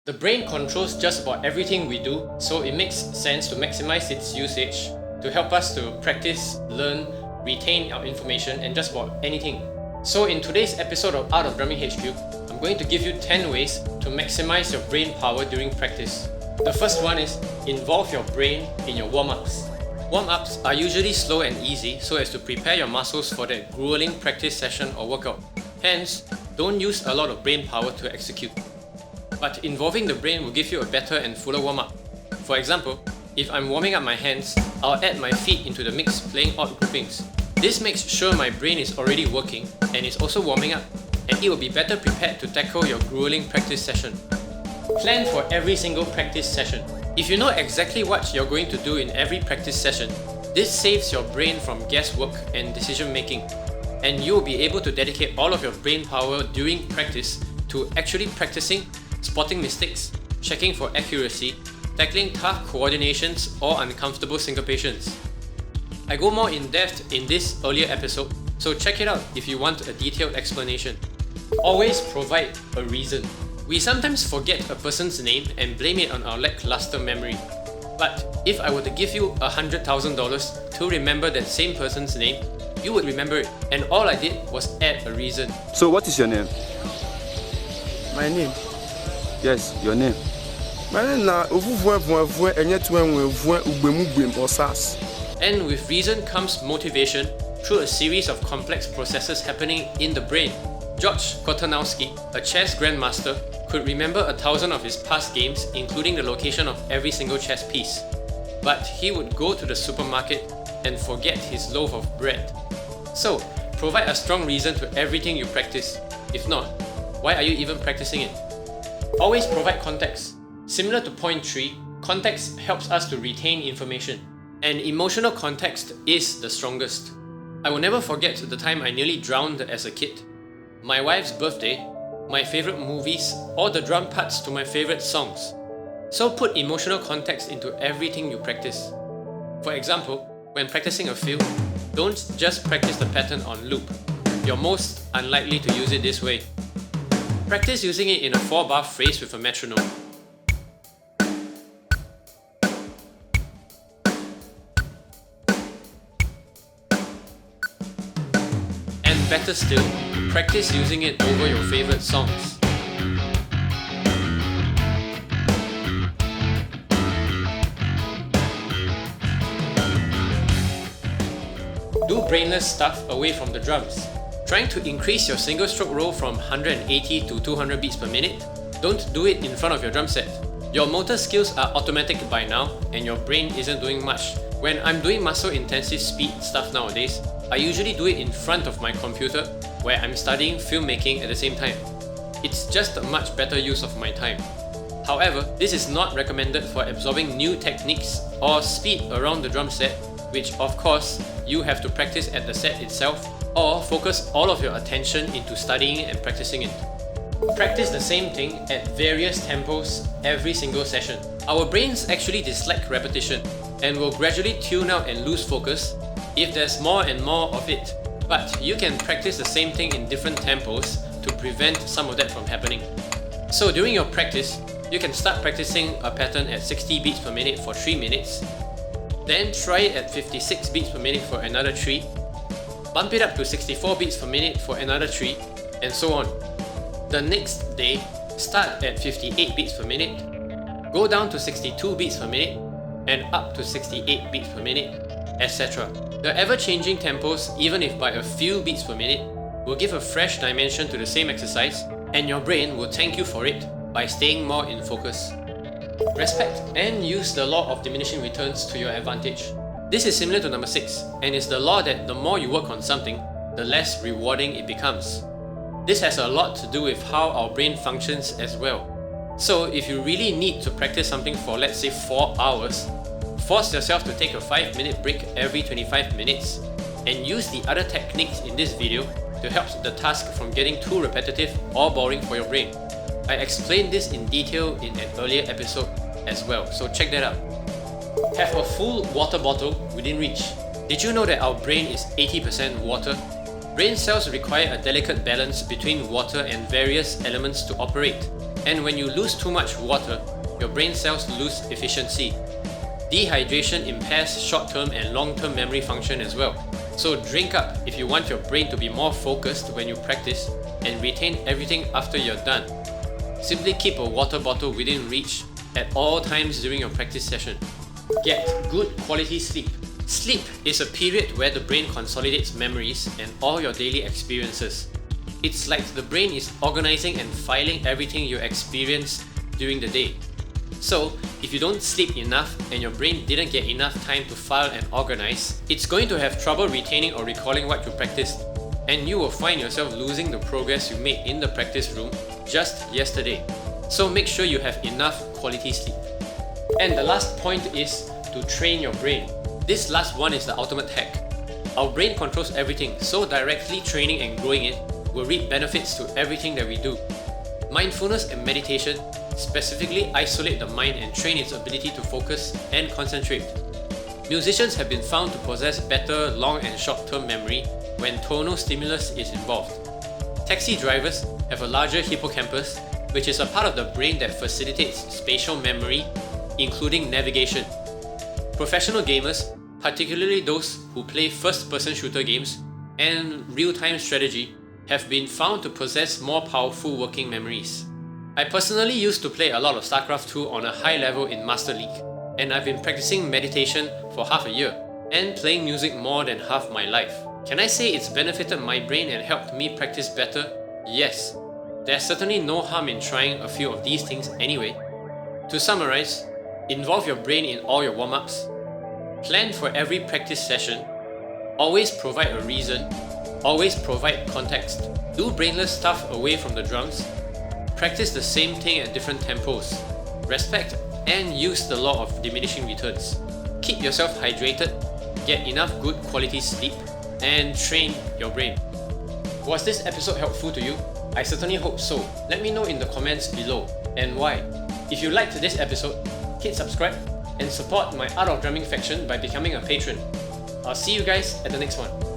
The brain controls just about everything we do, so it makes sense to maximize its usage to help us to practice, learn, retain our information, and just about anything. So in today's episode of Art of Drumming HQ, I'm going to give you 10 ways to maximize your brain power during practice. The first one is involve your brain in your warm-ups. Warm-ups are usually slow and easy so as to prepare your muscles for that grueling practice session or workout. Hence, don't use a lot of brain power to execute. But involving the brain will give you a better and fuller warm-up. For example, if I'm warming up my hands, I'll add my feet into the mix playing odd groupings. This makes sure my brain is already working and is also warming up, and it will be better prepared to tackle your grueling practice session. Plan for every single practice session. If you know exactly what you're going to do in every practice session, this saves your brain from guesswork and decision making, and you'll be able to dedicate all of your brain power during practice to actually practicing, spotting mistakes, checking for accuracy, tackling tough coordinations or uncomfortable syncopations. I go more in depth in this earlier episode, so check it out if you want a detailed explanation. Always provide a reason. We sometimes forget a person's name and blame it on our lackluster memory. But if I were to give you $100,000 to remember that same person's name, you would remember it, and all I did was add a reason. So what is your name? My name? Yes, your name. My name is And with reason comes motivation through a series of complex processes happening in the brain. George Kotanowski, a chess grandmaster, could remember 1,000 of his past games, including the location of every single chess piece. But he would go to the supermarket and forget his loaf of bread. So, provide a strong reason to everything you practice. If not, why are you even practicing it? Always provide context. Similar to point 3, context helps us to retain information. And emotional context is the strongest. I will never forget the time I nearly drowned as a kid. My wife's birthday, my favorite movies, or the drum parts to my favorite songs. So put emotional context into everything you practice. For example, when practicing a fill, don't just practice the pattern on loop. You're most unlikely to use it this way. Practice using it in a 4-bar phrase with a metronome. And better still, practice using it over your favorite songs. Do brainless stuff away from the drums. Trying to increase your single stroke roll from 180 to 200 beats per minute? Don't do it in front of your drum set. Your motor skills are automatic by now, and your brain isn't doing much. When I'm doing muscle intensive speed stuff nowadays, I usually do it in front of my computer where I'm studying filmmaking at the same time. It's just a much better use of my time. However, this is not recommended for absorbing new techniques or speed around the drum set, which of course you have to practice at the set itself, or focus all of your attention into studying and practicing it. Practice the same thing at various tempos every single session. Our brains actually dislike repetition and will gradually tune out and lose focus if there's more and more of it. But you can practice the same thing in different tempos to prevent some of that from happening. So during your practice, you can start practicing a pattern at 60 beats per minute for 3 minutes, then try it at 56 beats per minute for another 3, bump it up to 64 beats per minute for another 3, and so on. The next day, start at 58 beats per minute, go down to 62 beats per minute, and up to 68 beats per minute, etc. The ever-changing tempos, even if by a few beats per minute, will give a fresh dimension to the same exercise, and your brain will thank you for it by staying more in focus. Respect and use the law of diminishing returns to your advantage. This is similar to number 6, and is the law that the more you work on something, the less rewarding it becomes. This has a lot to do with how our brain functions as well. So if you really need to practice something for, let's say, 4 hours, force yourself to take a 5-minute break every 25 minutes and use the other techniques in this video to help the task from getting too repetitive or boring for your brain. I explained this in detail in an earlier episode as well, so check that out. Have a full water bottle within reach. Did you know that our brain is 80% water? Brain cells require a delicate balance between water and various elements to operate, And when you lose too much water, your brain cells lose efficiency. Dehydration impairs short-term and long-term memory function as well. So drink up if you want your brain to be more focused when you practice and retain everything after you're done. Simply keep a water bottle within reach at all times during your practice session. Get good quality sleep. Sleep is a period where the brain consolidates memories and all your daily experiences. It's like the brain is organizing and filing everything you experience during the day. So, if you don't sleep enough and your brain didn't get enough time to file and organize, it's going to have trouble retaining or recalling what you practiced, and you will find yourself losing the progress you made in the practice room just yesterday. So make sure you have enough quality sleep. And the last point is to train your brain. This last one is the ultimate hack. Our brain controls everything, so directly training and growing it will reap benefits to everything that we do. Mindfulness and meditation specifically isolate the mind and train its ability to focus and concentrate. Musicians have been found to possess better long and short-term memory when tonal stimulus is involved. Taxi drivers have a larger hippocampus, which is a part of the brain that facilitates spatial memory, including navigation. Professional gamers, particularly those who play first-person shooter games and real-time strategy, have been found to possess more powerful working memories. I personally used to play a lot of StarCraft 2 on a high level in Master League, and I've been practicing meditation for half a year and playing music more than half my life. Can I say it's benefited my brain and helped me practice better? Yes. There's certainly no harm in trying a few of these things anyway. To summarize, involve your brain in all your warm-ups, plan for every practice session, always provide a reason, always provide context, do brainless stuff away from the drums, practice the same thing at different tempos, respect and use the law of diminishing returns, keep yourself hydrated, get enough good quality sleep, and train your brain. Was this episode helpful to you? I certainly hope so. Let me know in the comments below, and why. If you liked this episode, hit subscribe and support my Art of Drumming faction by becoming a patron. I'll see you guys at the next one.